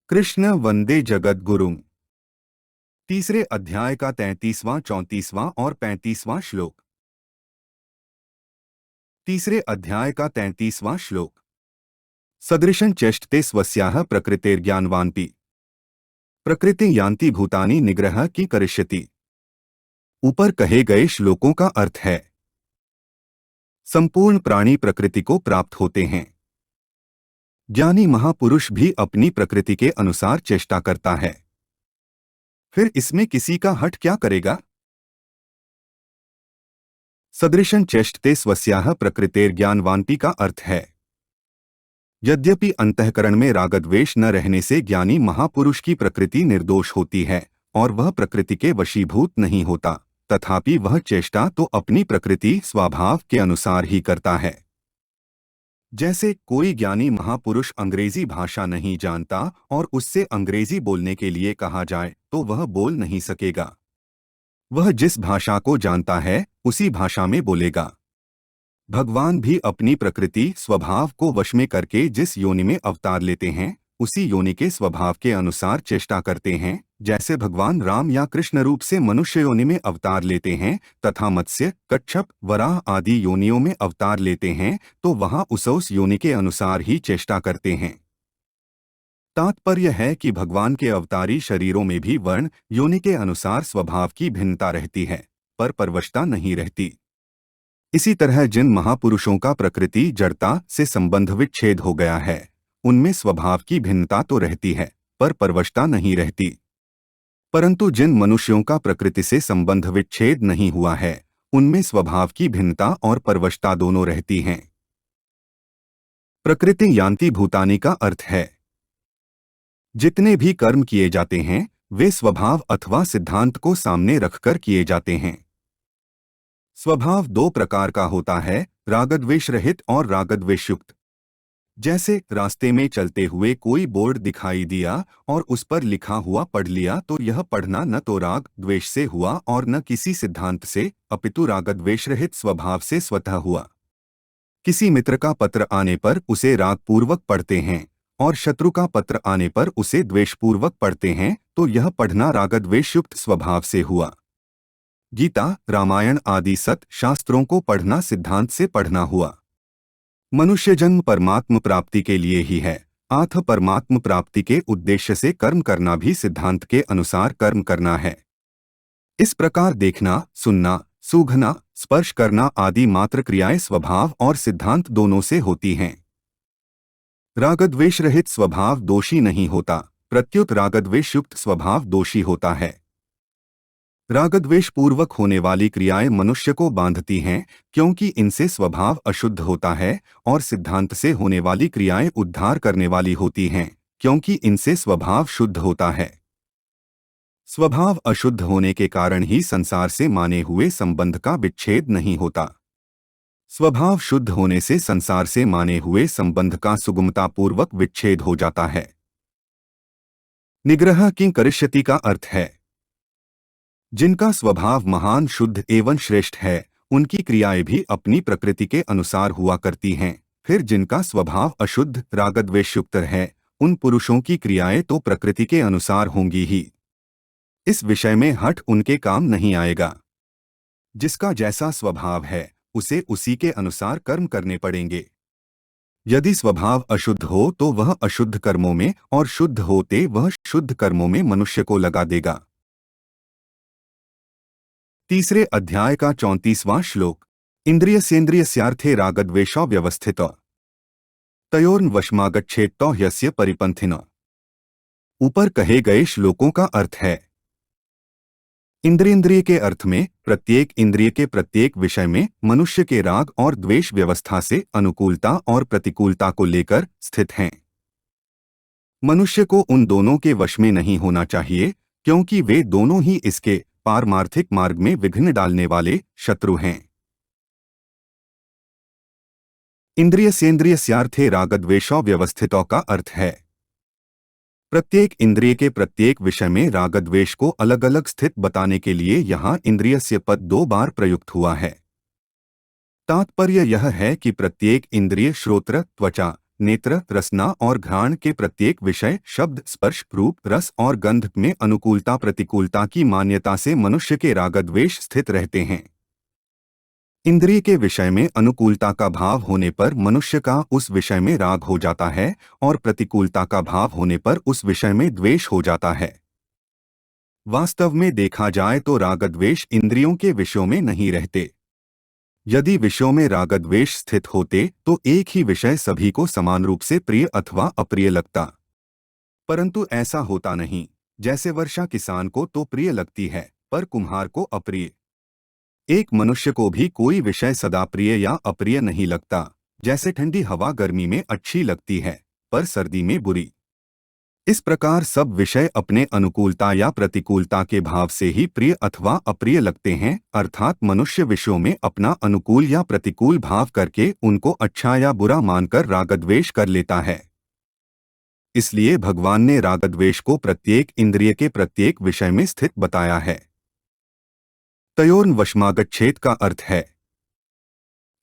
कृष्ण वंदे जगद्गुरुम्। तीसरे अध्याय का 33वां, 34वां और 35वां श्लोक। तीसरे अध्याय का 33वां श्लोक। सदृशं चेष्टते स्वस्याः प्रकृतिर्ज्ञानवान्पि प्रकृति यान्ति भूतानि निग्रह की करिष्यति। ऊपर कहे गए श्लोकों का अर्थ है, संपूर्ण प्राणी प्रकृति को प्राप्त होते हैं। ज्ञानी महापुरुष भी अपनी प्रकृति के अनुसार चेष्टा करता है। फिर इसमें किसी का हठ क्या करेगा? सदृशं चेष्टते स्वस्याः प्रकृतिर्ज्ञानवान्पि का अर्थ है, यद्यपि अंतःकरण में रागद्वेष न रहने से ज्ञानी महापुरुष की प्रकृति निर्दोष होती है और वह प्रकृति के वशीभूत नहीं होता, तथापि वह चेष्टा तो अपनी प्रकृति स्वभाव के अनुसार ही करता है। जैसे कोई ज्ञानी महापुरुष अंग्रेजी भाषा नहीं जानता और उससे अंग्रेजी बोलने के लिए कहा जाए तो वह बोल नहीं सकेगा। वह जिस भाषा को जानता है उसी भाषा में बोलेगा। भगवान भी अपनी प्रकृति स्वभाव को वश में करके जिस योनि में अवतार लेते हैं उसी योनि के स्वभाव के अनुसार चेष्टा करते हैं। जैसे भगवान राम या कृष्ण रूप से मनुष्य योनि में अवतार लेते हैं तथा मत्स्य, कच्छप, वराह आदि योनियों में अवतार लेते हैं तो वहां उस योनि के अनुसार ही चेष्टा करते हैं। तात्पर्य है कि भगवान के अवतारी शरीरों में भी वर्ण योनि के अनुसार स्वभाव की भिन्नता रहती है, पर परवशता नहीं रहती। इसी तरह जिन महापुरुषों का प्रकृति जड़ता से संबंध विच्छेद हो गया है उनमें स्वभाव की भिन्नता तो रहती है पर परवशता नहीं रहती। परंतु जिन मनुष्यों का प्रकृति से संबंध विच्छेद नहीं हुआ है उनमें स्वभाव की भिन्नता और परवशता दोनों रहती हैं। प्रकृति यान्ति भूतानि का अर्थ है, जितने भी कर्म किए जाते हैं वे स्वभाव अथवा सिद्धांत को सामने रखकर किए जाते हैं। स्वभाव दो प्रकार का होता है, रागद्वेष रहित और रागद्वेष युक्त। जैसे रास्ते में चलते हुए कोई बोर्ड दिखाई दिया और उस पर लिखा हुआ पढ़ लिया तो यह पढ़ना न तो राग द्वेष से हुआ और न किसी सिद्धांत से, अपितु रागद्वेष रहित स्वभाव से स्वतः हुआ। किसी मित्र का पत्र आने पर उसे रागपूर्वक पढ़ते हैं और शत्रु का पत्र आने पर उसे द्वेषपूर्वक पढ़ते हैं तो यह पढ़ना रागद्वेष युक्त स्वभाव से हुआ। गीता, रामायण आदि सत शास्त्रों को पढ़ना सिद्धांत से पढ़ना हुआ। मनुष्य जन्म परमात्म प्राप्ति के लिए ही है, अतः परमात्म प्राप्ति के उद्देश्य से कर्म करना भी सिद्धांत के अनुसार कर्म करना है। इस प्रकार देखना, सुनना, सूंघना, स्पर्श करना आदि मात्र क्रियाएं स्वभाव और सिद्धांत दोनों से होती हैं। रागद्वेष रहित स्वभाव दोषी नहीं होता, प्रत्युत रागद्वेष युक्त स्वभाव दोषी होता है। रागद्वेष पूर्वक होने वाली क्रियाएं मनुष्य को बांधती हैं क्योंकि इनसे स्वभाव अशुद्ध होता है और सिद्धांत से होने वाली क्रियाएं उद्धार करने वाली होती हैं क्योंकि इनसे स्वभाव शुद्ध होता है। स्वभाव अशुद्ध होने के कारण ही संसार से माने हुए संबंध का विच्छेद नहीं होता। स्वभाव शुद्ध होने से संसार से माने हुए संबंध का सुगमतापूर्वक विच्छेद हो जाता है। निग्रह की करिष्यति का अर्थ है, जिनका स्वभाव महान, शुद्ध एवं श्रेष्ठ है उनकी क्रियाएं भी अपनी प्रकृति के अनुसार हुआ करती हैं। फिर जिनका स्वभाव अशुद्ध रागद्वेषयुक्त है उन पुरुषों की क्रियाएं तो प्रकृति के अनुसार होंगी ही। इस विषय में हठ उनके काम नहीं आएगा। जिसका जैसा स्वभाव है उसे उसी के अनुसार कर्म करने पड़ेंगे। यदि स्वभाव अशुद्ध हो तो वह अशुद्ध कर्मों में और शुद्ध होते वह शुद्ध कर्मों में मनुष्य को लगा देगा। तीसरे अध्याय का 34वां श्लोक। इंद्रियसेन्द्रियस्यार्थे रागद्वेषौ व्यवस्थितौ तयोर्वशमागच्छेत्तौ ह्यस्य परिपन्थिनः। ऊपर कहे गए श्लोकों का अर्थ है, इंद्रिय के अर्थ में प्रत्येक इंद्रिय के प्रत्येक विषय में मनुष्य के राग और द्वेष व्यवस्था से अनुकूलता और प्रतिकूलता को लेकर स्थित हैं। मनुष्य को उन दोनों के वश में नहीं होना चाहिए क्योंकि वे दोनों ही इसके पारमार्थिक मार्ग में विघ्न डालने वाले शत्रु हैं। इंद्रियसेन्द्रियस्यार्थे रागद्वेषौ व्यवस्थितौ का अर्थ है, प्रत्येक इंद्रिय के प्रत्येक विषय में रागद्वेष को अलग अलग स्थित बताने के लिए यहाँ इंद्रियस्य पद 2 बार प्रयुक्त हुआ है। तात्पर्य यह है कि प्रत्येक इंद्रिय श्रोत्र, त्वचा, नेत्र, रसना और घ्राण के प्रत्येक विषय, शब्द, स्पर्श, रूप, रस और गंध में अनुकूलता प्रतिकूलता की मान्यता से मनुष्य के रागद्वेष स्थित रहते हैं। इंद्रिय के विषय में अनुकूलता का भाव होने पर मनुष्य का उस विषय में राग हो जाता है और प्रतिकूलता का भाव होने पर उस विषय में द्वेष हो जाता है। वास्तव में देखा जाए तो रागद्वेष इंद्रियों के विषयों में नहीं रहते। यदि विषयों में रागद्वेष स्थित होते तो एक ही विषय सभी को समान रूप से प्रिय अथवा अप्रिय लगता, परंतु ऐसा होता नहीं। जैसे वर्षा किसान को तो प्रिय लगती है पर कुम्हार को अप्रिय। एक मनुष्य को भी कोई विषय सदा प्रिय या अप्रिय नहीं लगता। जैसे ठंडी हवा गर्मी में अच्छी लगती है पर सर्दी में बुरी। इस प्रकार सब विषय अपने अनुकूलता या प्रतिकूलता के भाव से ही प्रिय अथवा अप्रिय लगते हैं, अर्थात मनुष्य विषयों में अपना अनुकूल या प्रतिकूल भाव करके उनको अच्छा या बुरा मानकर रागद्वेष कर लेता है। इसलिए भगवान ने रागद्वेष को प्रत्येक इंद्रिय के प्रत्येक विषय में स्थित बताया है। तयोर्न वशमागच्छेत का अर्थ है।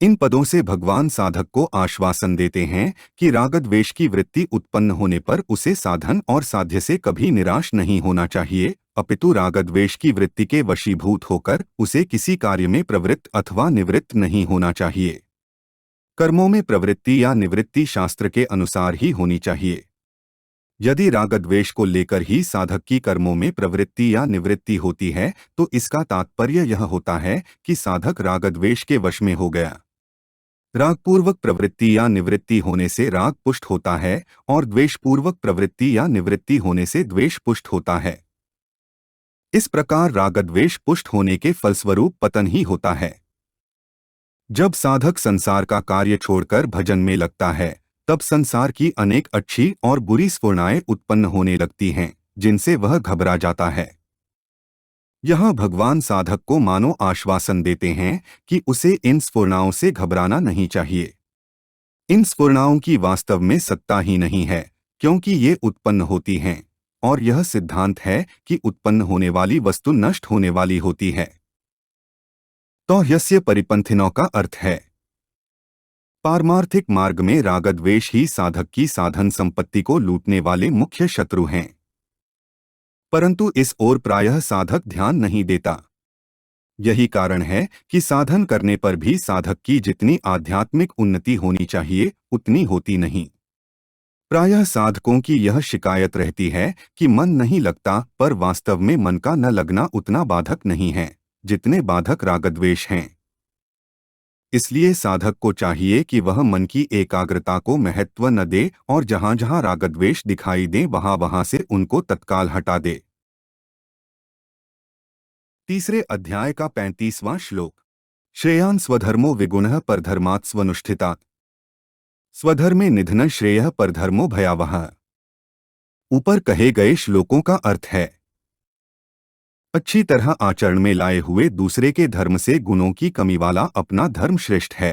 इन पदों से भगवान साधक को आश्वासन देते हैं कि रागद्वेष की वृत्ति उत्पन्न होने पर उसे साधन और साध्य से कभी निराश नहीं होना चाहिए, अपितु रागद्वेष की वृत्ति के वशीभूत होकर उसे किसी कार्य में प्रवृत्त अथवा निवृत्त नहीं होना चाहिए। कर्मों में प्रवृत्ति या निवृत्ति शास्त्र के अनुसार ही होनी चाहिए। यदि रागद्वेष को लेकर ही साधक की कर्मों में प्रवृत्ति या निवृत्ति होती है तो इसका तात्पर्य यह होता है कि साधक रागद्वेष के वश में हो गया। रागपूर्वक प्रवृत्ति या निवृत्ति होने से राग पुष्ट होता है और द्वेषपूर्वक प्रवृत्ति या निवृत्ति होने से द्वेष पुष्ट होता है। इस प्रकार रागद्वेष पुष्ट होने के फलस्वरूप पतन ही होता है। जब साधक संसार का कार्य छोड़कर भजन में लगता है तब संसार की अनेक अच्छी और बुरी स्फुरणाएं उत्पन्न होने लगती हैं, जिनसे वह घबरा जाता है। यहाँ भगवान साधक को मानो आश्वासन देते हैं कि उसे इन स्फुरणाओं से घबराना नहीं चाहिए। इन स्फुरणाओं की वास्तव में सत्ता ही नहीं है, क्योंकि ये उत्पन्न होती हैं और यह सिद्धांत है कि उत्पन्न होने वाली वस्तु नष्ट होने वाली होती है। तो यस्य परिपंथिनों का अर्थ है पारमार्थिक मार्ग में रागद्वेष ही साधक की साधन संपत्ति को लूटने वाले मुख्य शत्रु हैं, परंतु इस ओर प्रायः साधक ध्यान नहीं देता। यही कारण है कि साधन करने पर भी साधक की जितनी आध्यात्मिक उन्नति होनी चाहिए उतनी होती नहीं। प्रायः साधकों की यह शिकायत रहती है कि मन नहीं लगता, पर वास्तव में मन का न लगना उतना बाधक नहीं है जितने बाधक रागद्वेष हैं। इसलिए साधक को चाहिए कि वह मन की एकाग्रता को महत्व न दे और जहाँ जहाँ रागद्वेष दिखाई दे वहाँ से उनको तत्काल हटा दे। तीसरे अध्याय का 35वां श्लोक। श्रेयान् स्वधर्मो विगुणः परधर्मात् स्वनुष्ठितात्। स्वधर्मे निधन श्रेयः परधर्मो भयावहः। ऊपर कहे गए श्लोकों का अर्थ है अच्छी तरह आचरण में लाए हुए दूसरे के धर्म से गुणों की कमी वाला अपना धर्म श्रेष्ठ है।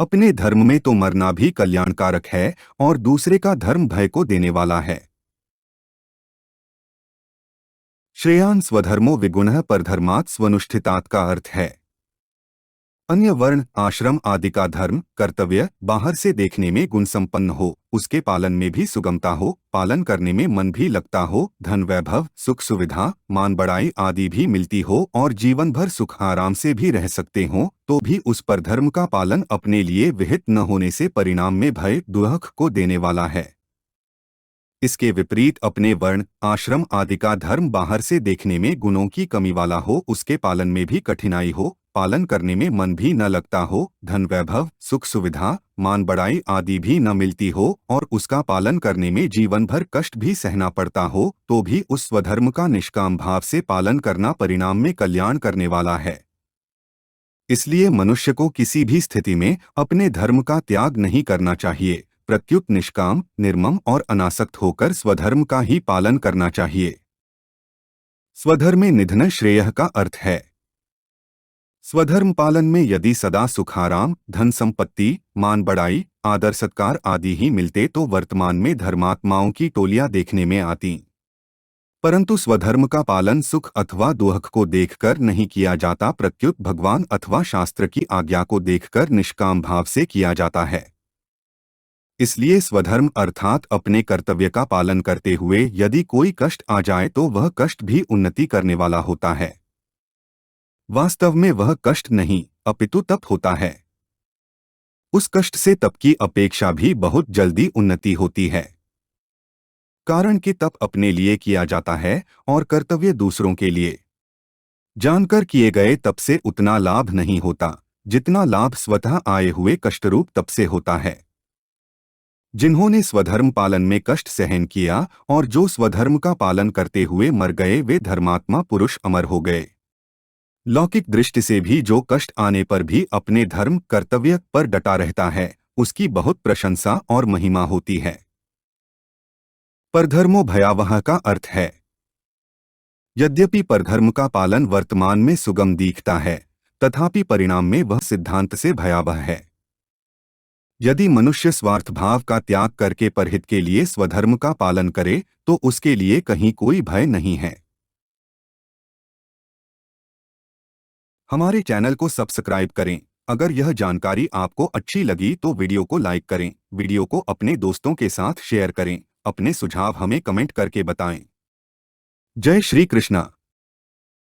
अपने धर्म में तो मरना भी कल्याणकारक है और दूसरे का धर्म भय को देने वाला है। श्रेयान् स्वधर्मो विगुणः परधर्मात् स्वनुष्ठितात् का अर्थ है अन्य वर्ण आश्रम आदि का धर्म कर्तव्य बाहर से देखने में गुण संपन्न हो, उसके पालन में भी सुगमता हो, पालन करने में मन भी लगता हो, धन वैभव सुख सुविधा मान बड़ाई आदि भी मिलती हो और जीवन भर सुख आराम से भी रह सकते हो, तो भी उस पर धर्म का पालन अपने लिए विहित न होने से परिणाम में भय दुख को देने वाला है। इसके विपरीत अपने वर्ण आश्रम आदि का धर्म बाहर से देखने में गुणों की कमी वाला हो, उसके पालन में भी कठिनाई हो, पालन करने में मन भी न लगता हो, धन वैभव सुख सुविधा मान बड़ाई आदि भी न मिलती हो और उसका पालन करने में जीवन भर कष्ट भी सहना पड़ता हो, तो भी उस स्वधर्म का निष्काम भाव से पालन करना परिणाम में कल्याण करने वाला है। इसलिए मनुष्य को किसी भी स्थिति में अपने धर्म का त्याग नहीं करना चाहिए, प्रत्युत निष्काम निर्मम और अनासक्त होकर स्वधर्म का ही पालन करना चाहिए। स्वधर्मे निधन श्रेयः का अर्थ है स्वधर्म पालन में यदि सदा सुखाराम धन संपत्ति मान बड़ाई आदर सत्कार आदि ही मिलते तो वर्तमान में धर्मात्माओं की टोलियां देखने में आती, परंतु स्वधर्म का पालन सुख अथवा दुख को देखकर नहीं किया जाता, प्रत्युत भगवान अथवा शास्त्र की आज्ञा को देखकर निष्काम भाव से किया जाता है। इसलिए स्वधर्म अर्थात अपने कर्तव्य का पालन करते हुए यदि कोई कष्ट आ जाए तो वह कष्ट भी उन्नति करने वाला होता है। वास्तव में वह कष्ट नहीं अपितु तप होता है। उस कष्ट से तप की अपेक्षा भी बहुत जल्दी उन्नति होती है। कारण कि तप अपने लिए किया जाता है और कर्तव्य दूसरों के लिए। जानकर किए गए तप से उतना लाभ नहीं होता जितना लाभ स्वतः आए हुए कष्टरूप तप से होता है। जिन्होंने स्वधर्म पालन में कष्ट सहन किया और जो स्वधर्म का पालन करते हुए मर गए वे धर्मात्मा पुरुष अमर हो गए। लौकिक दृष्टि से भी जो कष्ट आने पर भी अपने धर्म कर्तव्य पर डटा रहता है उसकी बहुत प्रशंसा और महिमा होती है। परधर्मो भयावह का अर्थ है यद्यपि परधर्म का पालन वर्तमान में सुगम दिखता है तथापि परिणाम में वह सिद्धांत से भयावह है। यदि मनुष्य स्वार्थ भाव का त्याग करके परहित के लिए स्वधर्म का पालन करे तो उसके लिए कहीं कोई भय नहीं है। हमारे चैनल को सब्सक्राइब करें। अगर यह जानकारी आपको अच्छी लगी तो वीडियो को लाइक करें, वीडियो को अपने दोस्तों के साथ शेयर करें, अपने सुझाव हमें कमेंट करके बताएं। जय श्री कृष्णा।